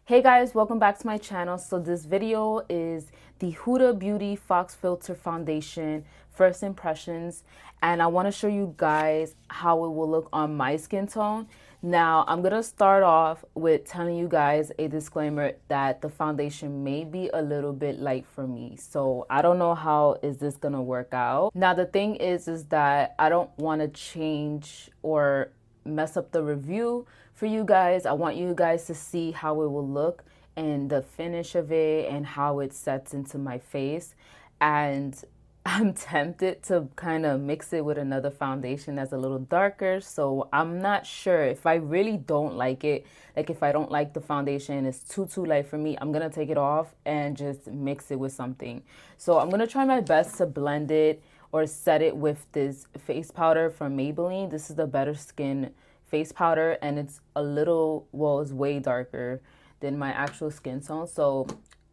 Hey guys, welcome back to my channel. So this video is the Huda Beauty Fox Filter Foundation first impressions, and I want to show you guys how it will look on my skin tone. Now I'm gonna start off with telling you guys a disclaimer that the foundation may be a little bit light for me, so I don't know how is this gonna work out. Now the thing is that I don't want to change or mess up the review for you guys. I want you guys to see how it will look and the finish of it and how it sets into my face. And I'm tempted to kind of mix it with another foundation that's a little darker. So I'm not sure if I really don't like it. Like if I don't like the foundation, it's too light for me, I'm gonna take it off and just mix it with something. So I'm gonna try my best to blend it or set it with this face powder from Maybelline. This is the Better Skin face powder, and it's a little, well, it's way darker than my actual skin tone, so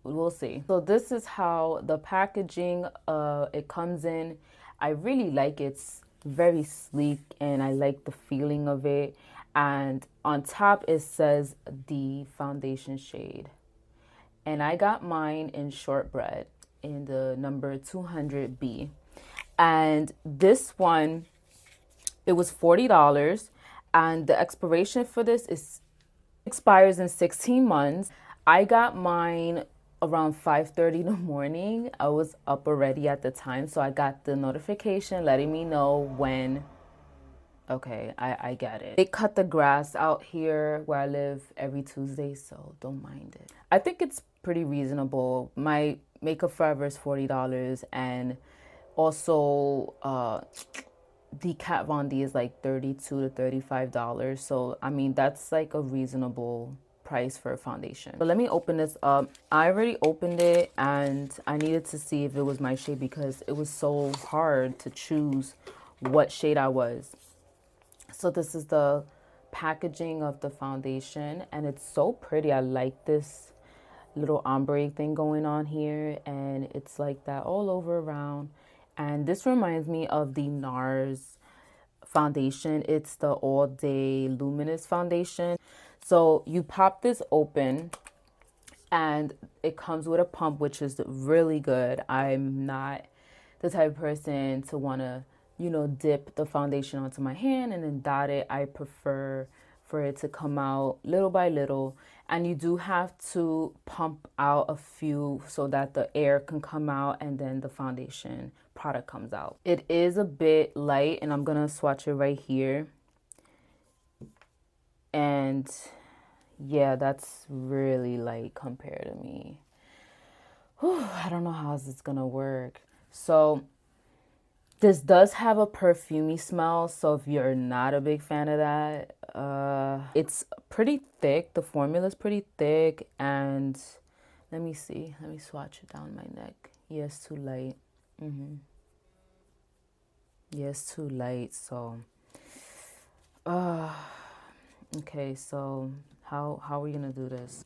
we'll see. So this is how the packaging it comes in. I really like it. It's very sleek and I like the feeling of it. And on top it says the foundation shade, and I got mine in shortbread in the number 200B. And this one, it was $40, and the expiration for this is expires in 16 months. I got mine around 5:30 in the morning. I was up already at the time, so I got the notification letting me know when. Okay, I get it. They cut the grass out here where I live every Tuesday, so don't mind it. I think it's pretty reasonable. My makeup forever is $40, and also the Kat Von D is like $32 to $35. So I mean that's like a reasonable price for a foundation. But let me open this up. I already opened it and I needed to see if it was my shade because it was so hard to choose what shade I was. So this is the packaging of the foundation, and it's so pretty. I like this little ombre thing going on here, and it's like that all over around. And this reminds me of the NARS foundation. It's the All Day Luminous foundation. So you pop this open and it comes with a pump, which is really good. I'm not the type of person to want to, dip the foundation onto my hand and then dot it. I prefer for it to come out little by little, and you do have to pump out a few so that the air can come out and then the foundation product comes out. It is a bit light, and I'm gonna swatch it right here. And yeah, that's really light compared to me. Whew, I don't know how this is gonna work. So this does have a perfumey smell, so if you're not a big fan of that, it's pretty thick. The formula is pretty thick, and let me see. Let me swatch it down my neck. Yeah, it's too light. Yeah, it's too light, so okay, so how are we gonna do this?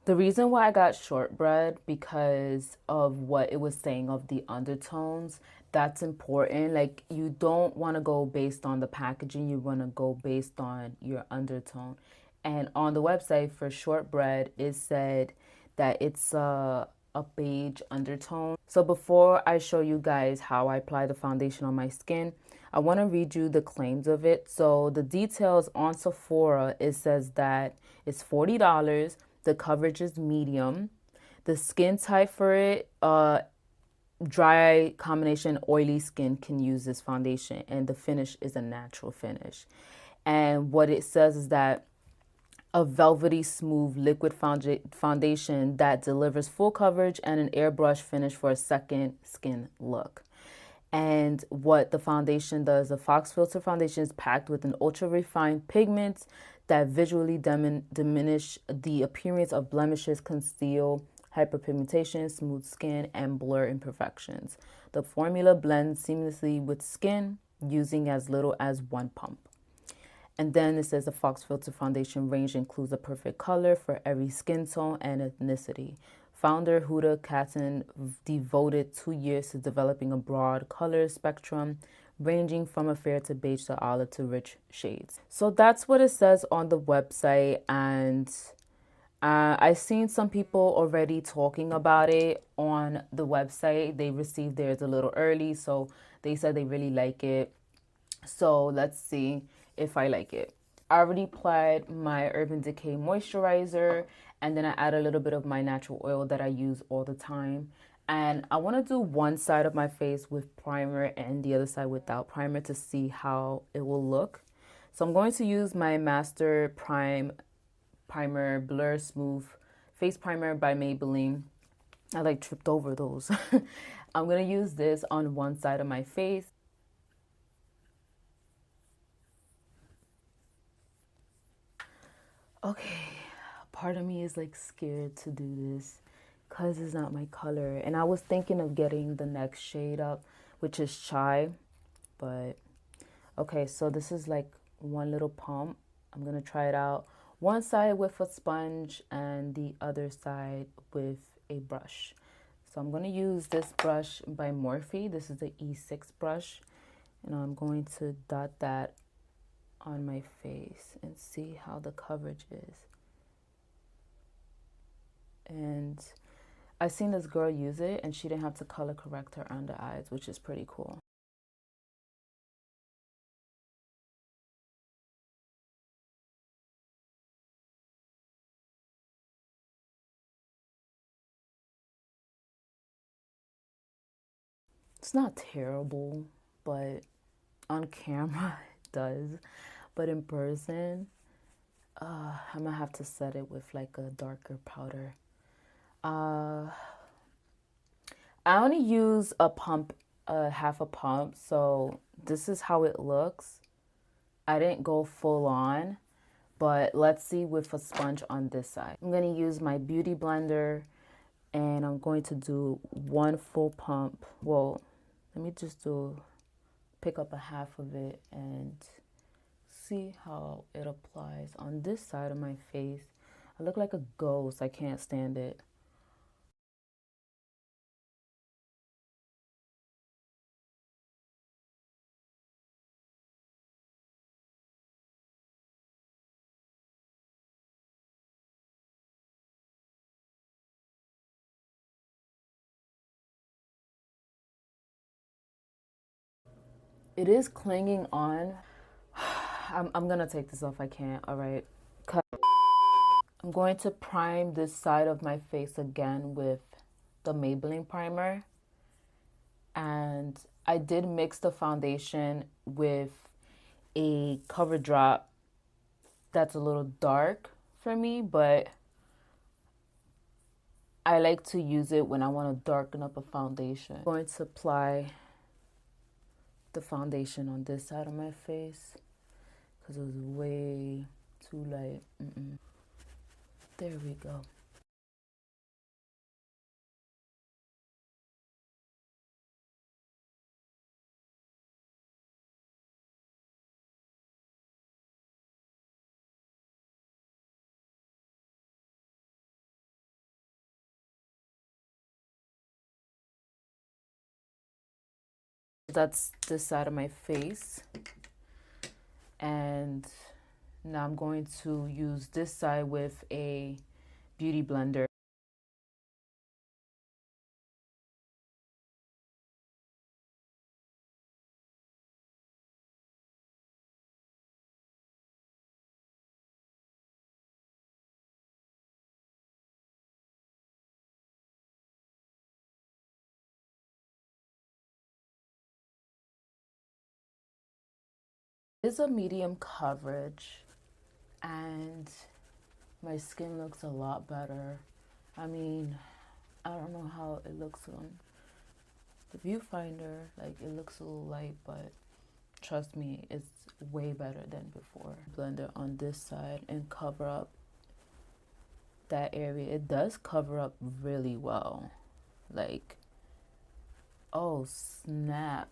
The reason why I got shortbread because of what it was saying of the undertones. That's important. Like, you don't want to go based on the packaging, you want to go based on your undertone. And on the website for shortbread, it said that it's a beige undertone. So before I show you guys how I apply the foundation on my skin, I want to read you the claims of it. So the details on Sephora, it says that it's $40. The coverage is medium. The skin type for it, dry combination oily skin can use this foundation, and the finish is a natural finish. And what it says is that a velvety smooth liquid foundation that delivers full coverage and an airbrush finish for a second skin look. And what the foundation does, the Fox Filter foundation is packed with an ultra refined pigment that visually diminish the appearance of blemishes, conceal hyperpigmentation, smooth skin, and blur imperfections. The formula blends seamlessly with skin using as little as one pump. And then it says the Fox Filter foundation range includes a perfect color for every skin tone and ethnicity. Founder Huda Katten devoted 2 years to developing a broad color spectrum ranging from a fair to beige to olive to rich shades. So that's what it says on the website, and I've seen some people already talking about it on the website. They received theirs a little early, so they said they really like it. So let's see if I like it. I already applied my Urban Decay moisturizer, and then I add a little bit of my natural oil that I use all the time. And I want to do one side of my face with primer and the other side without primer to see how it will look. So I'm going to use my Master Primer Blur Smooth Face Primer by Maybelline. I like tripped over those. I'm going to use this on one side of my face. Okay, part of me is like scared to do this because it's not my color. And I was thinking of getting the next shade up, which is Chai. But okay, so this is like one little pump. I'm going to try it out. One side with a sponge and the other side with a brush. So I'm going to use this brush by Morphe. This is the E6 brush. And I'm going to dot that on my face and see how the coverage is. And I seen this girl use it and she didn't have to color correct her under eyes, which is pretty cool. It's not terrible, but on camera it does. But in person, I'm gonna have to set it with like a darker powder. I only use a pump, half a pump, so this is how it looks. I didn't go full on, but let's see with a sponge on this side. I'm gonna use my beauty blender and I'm going to do one full pump. Well, let me just pick up a half of it and see how it applies on this side of my face. I look like a ghost. I can't stand it. It is clinging on. I'm gonna take this off. I can't. All right. Cut. I'm going to prime this side of my face again with the Maybelline primer. And I did mix the foundation with a cover drop that's a little dark for me, but I like to use it when I want to darken up a foundation. I'm going to apply the foundation on this side of my face because it was way too light. There we go. That's this side of my face. And now I'm going to use this side with a beauty blender. It's a medium coverage and my skin looks a lot better. I mean, I don't know how it looks on the viewfinder. Like, it looks a little light, but trust me, it's way better than before. Blender on this side and cover up that area. It does cover up really well. Like, oh snap.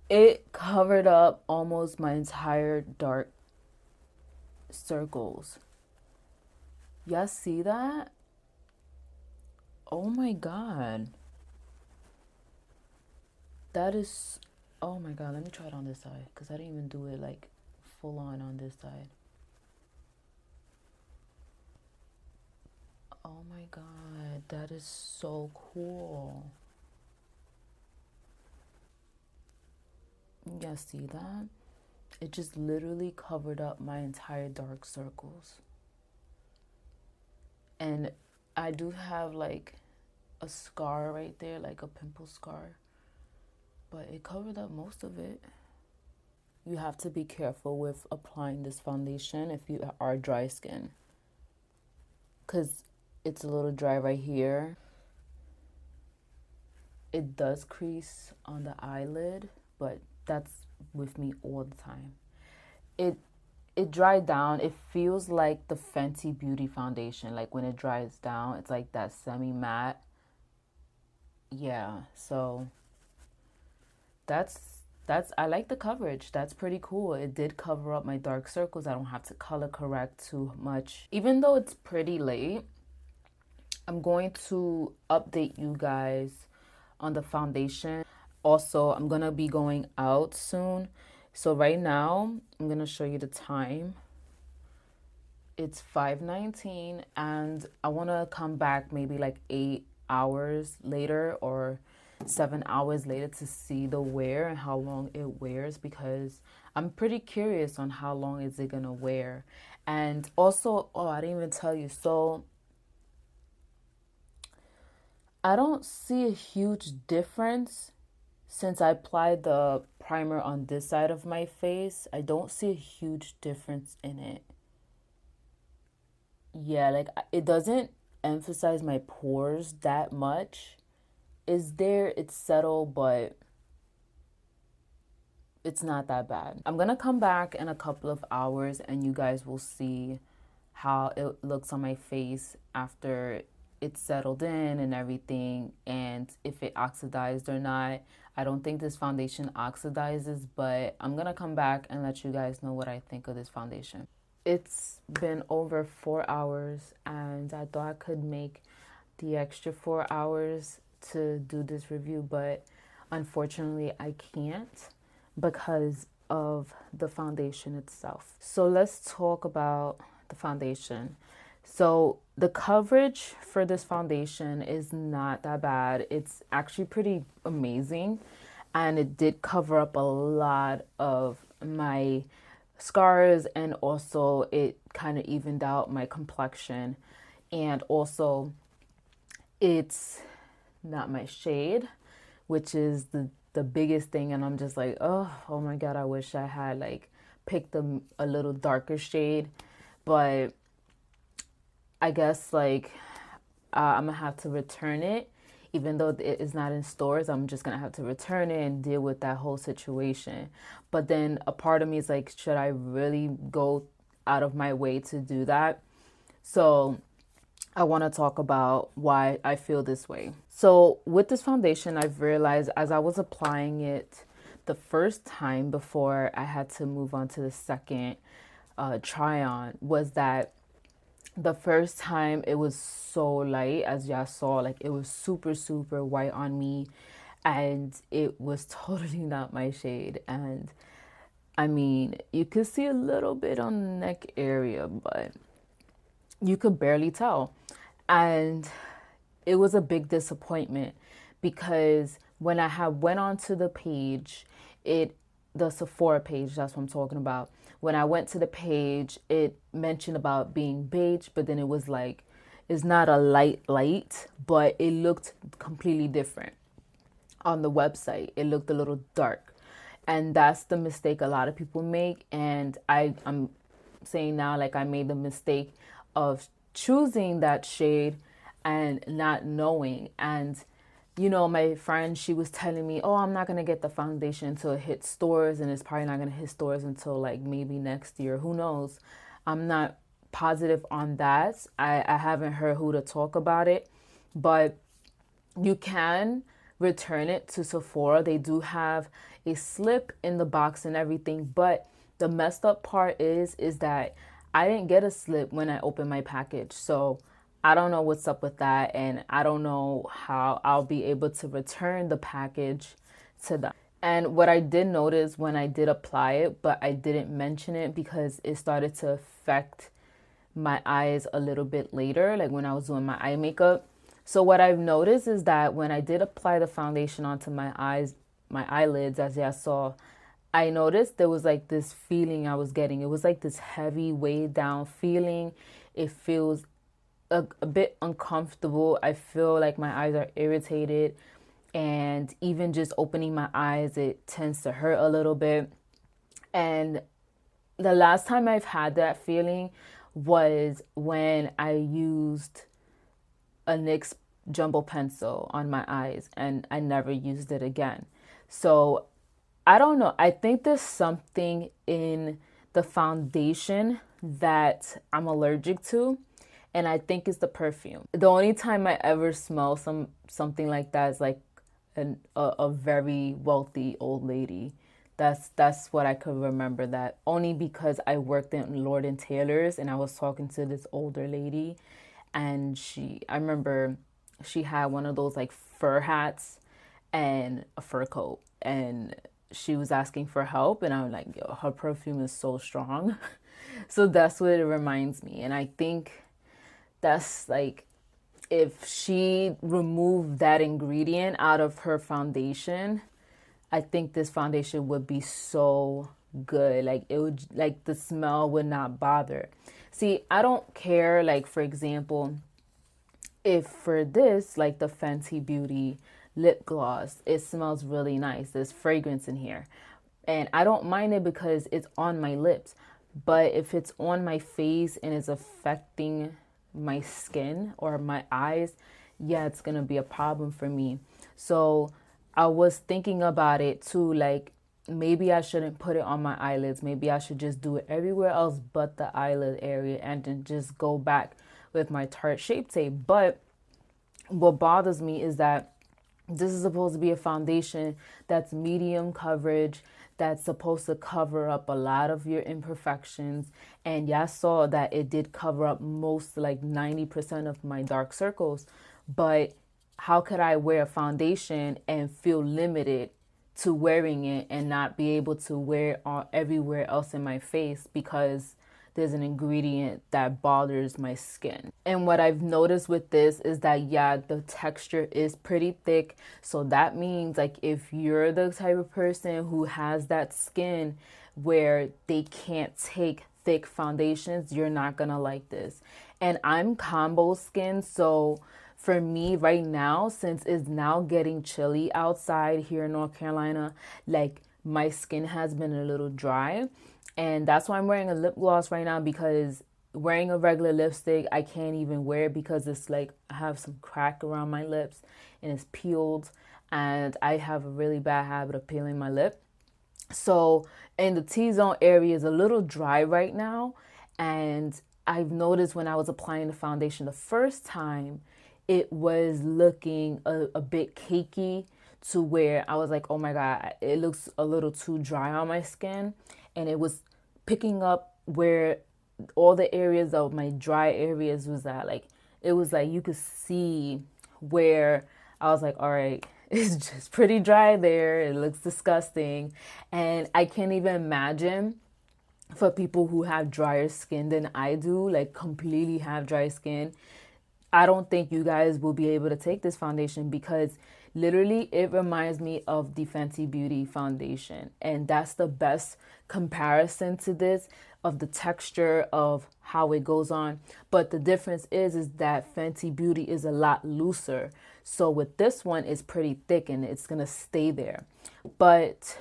It covered up almost my entire dark circles. Y'all see that? Oh my god. That is, oh my god, let me try it on this side because I didn't even do it like full on this side. God, that is so cool. You guys see that? It just literally covered up my entire dark circles. And I do have like a scar right there, like a pimple scar, but it covered up most of it. You have to be careful with applying this foundation if you are dry skin, because it's a little dry right here. It does crease on the eyelid, but that's with me all the time. It dried down. It feels like the Fenty Beauty foundation. Like when it dries down, it's like that semi-matte. Yeah, so that's I like the coverage. That's pretty cool. It did cover up my dark circles. I don't have to color correct too much. Even though it's pretty late, I'm going to update you guys on the foundation. Also, I'm gonna be going out soon. So right now, I'm gonna show you the time. It's 5:19 and I wanna come back maybe like 8 hours later or 7 hours later to see the wear and how long it wears, because I'm pretty curious on how long is it gonna wear. And also, oh, I didn't even tell you, so I don't see a huge difference since I applied the primer on this side of my face. I don't see a huge difference in it. Yeah, like it doesn't emphasize my pores that much. It's there, it's subtle, but it's not that bad. I'm gonna come back in a couple of hours and you guys will see how it looks on my face after it's settled in and everything, and if it oxidized or not. I don't think this foundation oxidizes, but I'm gonna come back and let you guys know what I think of this foundation. It's been over 4 hours and I thought I could make the extra 4 hours to do this review, but unfortunately I can't because of the foundation itself. So let's talk about the foundation. So the coverage for this foundation is not that bad. It's actually pretty amazing, and it did cover up a lot of my scars, and also it kind of evened out my complexion, and also it's not my shade, which is the biggest thing. And I'm just like, oh my God, I wish I had like picked a little darker shade, but I guess like I'm gonna have to return it. Even though it is not in stores, I'm just gonna have to return it and deal with that whole situation. But then a part of me is like, should I really go out of my way to do that? So I want to talk about why I feel this way. So with this foundation, I've realized as I was applying it the first time before I had to move on to the second try on, was that the first time it was so light, as y'all saw, like it was super white on me, and it was totally not my shade. And I mean, you could see a little bit on the neck area, but you could barely tell. And it was a big disappointment because when I had went onto the page, the Sephora page, that's what I'm talking about. When I went to the page, it mentioned about being beige, but then it was like, it's not a light, but it looked completely different on the website. It looked a little dark. And that's the mistake a lot of people make. And I'm saying now, like, I made the mistake of choosing that shade and not knowing. And you know, my friend, she was telling me, oh, I'm not going to get the foundation until it hits stores, and it's probably not going to hit stores until like maybe next year. Who knows? I'm not positive on that. I haven't heard Huda talk about it, but you can return it to Sephora. They do have a slip in the box and everything, but the messed up part is that I didn't get a slip when I opened my package. So I don't know what's up with that, and I don't know how I'll be able to return the package to them. And what I did notice when I did apply it, but I didn't mention it because it started to affect my eyes a little bit later, like when I was doing my eye makeup. So what I've noticed is that when I did apply the foundation onto my eyes, my eyelids, as you saw, I noticed there was like this feeling I was getting. It was like this heavy, weighed down feeling. It feels a bit uncomfortable. I feel like my eyes are irritated, and even just opening my eyes, it tends to hurt a little bit. And the last time I've had that feeling was when I used a NYX jumbo pencil on my eyes, and I never used it again. So I don't know. I think there's something in the foundation that I'm allergic to, and I think it's the perfume. The only time I ever smell something like that is like a very wealthy old lady. That's what I could remember, that only because I worked in Lord and Taylor's and I was talking to this older lady, and I remember she had one of those like fur hats and a fur coat, and she was asking for help, and I'm like, yo, her perfume is so strong. So that's what it reminds me. And I think that's like, if she removed that ingredient out of her foundation, I think this foundation would be so good. Like it would, like the smell would not bother. See, I don't care, like for example, if for this, like the Fenty Beauty lip gloss, it smells really nice. There's fragrance in here. And I don't mind it because it's on my lips. But if it's on my face and is affecting my skin or my eyes, yeah, it's gonna be a problem for me. So I was thinking about it too, like maybe I shouldn't put it on my eyelids. Maybe I should just do it everywhere else but the eyelid area, and then just go back with my Tarte Shape Tape. But what bothers me is that this is supposed to be a foundation that's medium coverage, that's supposed to cover up a lot of your imperfections. And y'all saw that it did cover up most, like 90% of my dark circles. But how could I wear a foundation and feel limited to wearing it and not be able to wear it everywhere else in my face because there's an ingredient that bothers my skin? And what I've noticed with this is that, yeah, the texture is pretty thick. So that means like if you're the type of person who has that skin where they can't take thick foundations, you're not gonna like this. And I'm combo skin, so for me right now, since it's now getting chilly outside here in North Carolina, like my skin has been a little dry. And that's why I'm wearing a lip gloss right now, because wearing a regular lipstick, I can't even wear it because it's like I have some crack around my lips and it's peeled, and I have a really bad habit of peeling my lip. So, and the T-zone area is a little dry right now. And I've noticed when I was applying the foundation the first time, it was looking a bit cakey, to where I was like, oh my God, it looks a little too dry on my skin. And it was picking up where all the areas of my dry areas was at. Like, it was like you could see where I was like, all right, it's just pretty dry there. It looks disgusting. And I can't even imagine for people who have drier skin than I do, like completely have dry skin. I don't think you guys will be able to take this foundation, because literally it reminds me of the Fenty Beauty foundation. And that's the best comparison to this, of the texture of how it goes on. But the difference is that Fenty Beauty is a lot looser. So with this one, it's pretty thick and it's going to stay there. But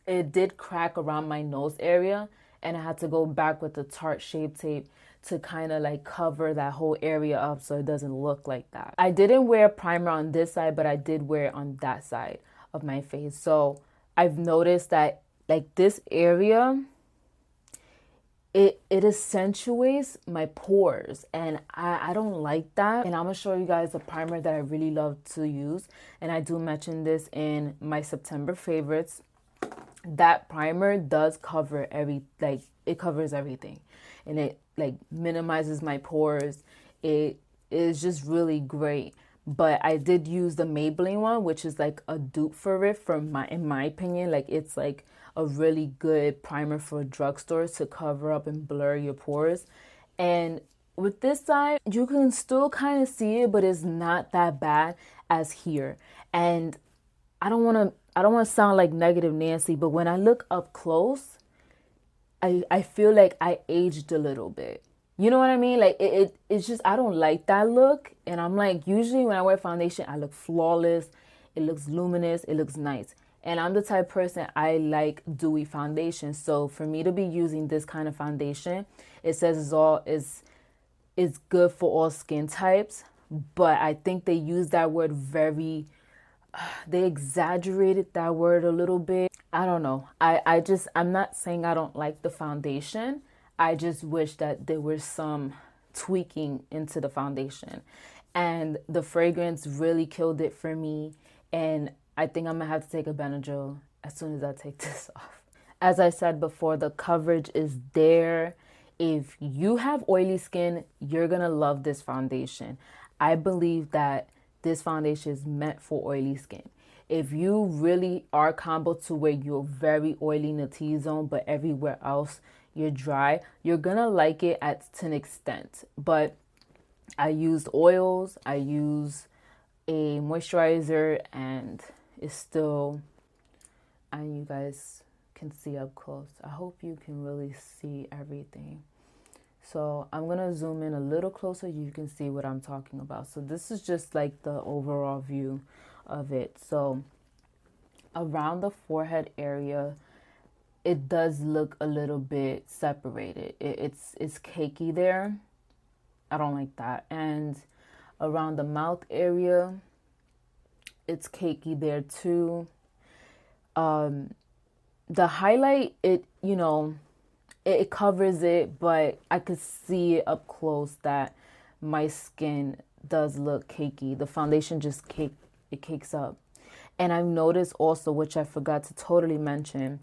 it did crack around my nose area, and I had to go back with the Tarte Shape Tape to kind of like cover that whole area up so it doesn't look like that. I didn't wear a primer on this side, but I did wear it on that side of my face. So I've noticed that like this area, it accentuates my pores, and I don't like that. And I'm gonna show you guys a primer that I really love to use, and I do mention this in my September favorites. That primer does cover it covers everything, and it like minimizes my pores. It is just really great. But I did use the Maybelline one, which is like a dupe for it, in my opinion. Like, it's like a really good primer for drugstores to cover up and blur your pores. And with this side, you can still kind of see it, but it's not that bad as here. And I don't want to sound like negative Nancy, but when I look up close, I feel like I aged a little bit. You know what I mean? Like it's just, I don't like that look. And I'm like, usually when I wear foundation, I look flawless. It looks luminous. It looks nice. And I'm the type of person, I like dewy foundation. So for me to be using this kind of foundation, it says it's good for all skin types. But I think they use that word they exaggerated that word a little bit. I don't know. I'm not saying I don't like the foundation. I just wish that there was some tweaking into the foundation. And the fragrance really killed it for me. And I think I'm going to have to take a Benadryl as soon as I take this off. As I said before, the coverage is there. If you have oily skin, you're going to love this foundation. I believe that this foundation is meant for oily skin. If you really are combo to where you're very oily in the T-zone, but everywhere else you're dry, you're gonna like it to an extent. But I used oils, I use a moisturizer, and it's still, and you guys can see up close. I hope you can really see everything. So I'm going to zoom in a little closer. You can see what I'm talking about. So this is just like the overall view of it. So around the forehead area, it does look a little bit separated. It's cakey there. I don't like that. And around the mouth area, it's cakey there too. The highlight, it covers it, but I could see it up close that my skin does look cakey. The foundation just cakes up. And I've noticed also, which I forgot to totally mention,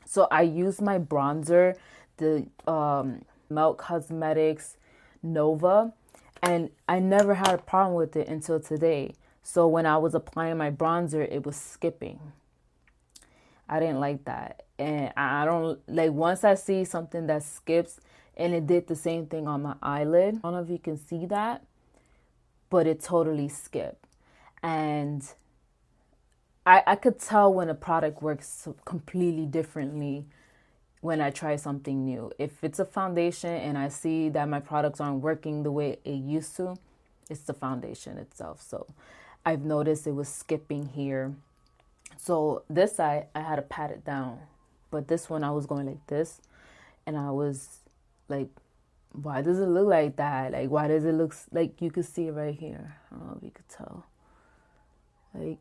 so I use my bronzer, the Melt Cosmetics Nova, and I never had a problem with it until today. So when I was applying my bronzer, it was skipping. I didn't like that. And I don't like, once I see something that skips, and it did the same thing on my eyelid. I don't know if you can see that, but it totally skipped. And I could tell when a product works completely differently when I try something new. If it's a foundation and I see that my products aren't working the way it used to, it's the foundation itself. So I've noticed it was skipping here. So this side, I had to pat it down. But this one, I was going like this. And I was like, why does it look like that? Like, why does it look like, you could see it right here. I don't know if you could tell. Like,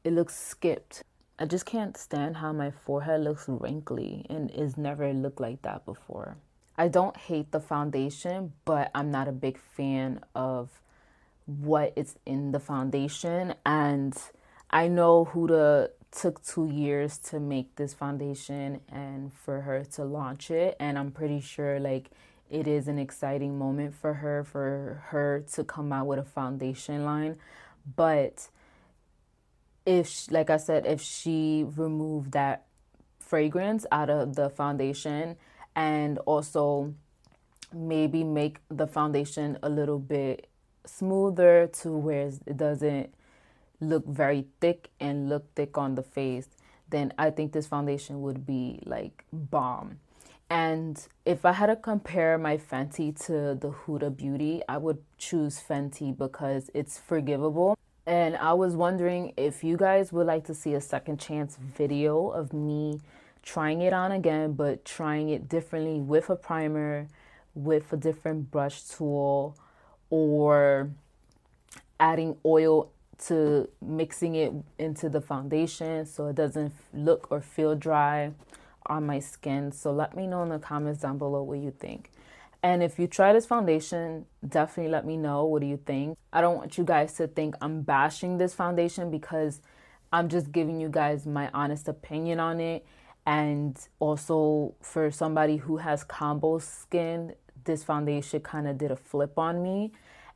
it looks skipped. I just can't stand how my forehead looks wrinkly, and it's never looked like that before. I don't hate the foundation, but I'm not a big fan of what is in the foundation. And I know Huda took 2 years to make this foundation and for her to launch it. And I'm pretty sure like it is an exciting moment for her to come out with a foundation line. But if, like I said, if she removed that fragrance out of the foundation and also maybe make the foundation a little bit smoother to where it doesn't look very thick and look thick on the face, then I think this foundation would be like bomb. And if I had to compare my Fenty to the Huda Beauty, I would choose Fenty because it's forgivable. And I was wondering if you guys would like to see a second chance video of me trying it on again, but trying it differently with a primer, with a different brush tool, or adding oil to mixing it into the foundation so it doesn't look or feel dry on my skin. So let me know in the comments down below what you think. And if you try this foundation, definitely let me know, what do you think? I don't want you guys to think I'm bashing this foundation, because I'm just giving you guys my honest opinion on it. And also for somebody who has combo skin, this foundation kind of did a flip on me.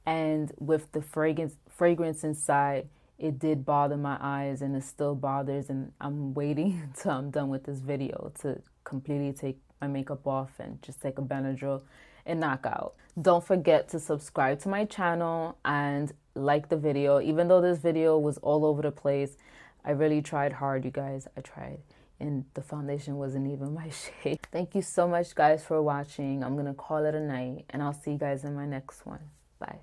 And with the fragrance inside, it did bother my eyes, and it still bothers, and I'm waiting until I'm done with this video to completely take my makeup off and just take a Benadryl and knock out. Don't forget to subscribe to my channel and like the video. Even though this video was all over the place, I really tried hard, you guys. I tried, and the foundation wasn't even my shade. Thank you so much, guys, for watching. I'm gonna call it a night, and I'll see you guys in my next one. Bye.